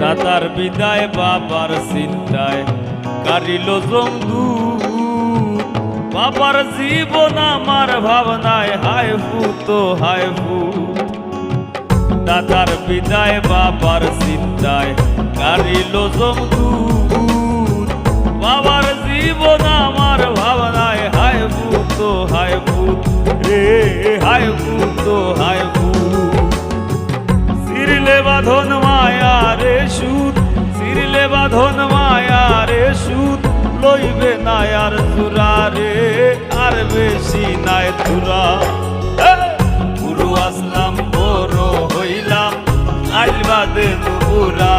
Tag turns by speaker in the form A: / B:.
A: দাদার বিদায় বাবার চিন্তায় কারিল জমদূত। বাবার জীবন আমার ভাবনায় হায় ভূত হায় ভূত। দাদার বিদায় বাবার চিন্তায় কারিল জমদূত। বাবার জীবন আমার ভাবনায় হায় ভূত হায় ভূত রে হায় ভূত হায় ভূত। সিরলে বাঁধন মায়া রে সুদ, সিরলে বাঁধন মায়া রে সুদ, লইবে না আর চূড়া রে আর বেশি নাই চূড়া। বুড়ো আসলাম বড় হইলাম আইল বাদে বুড়া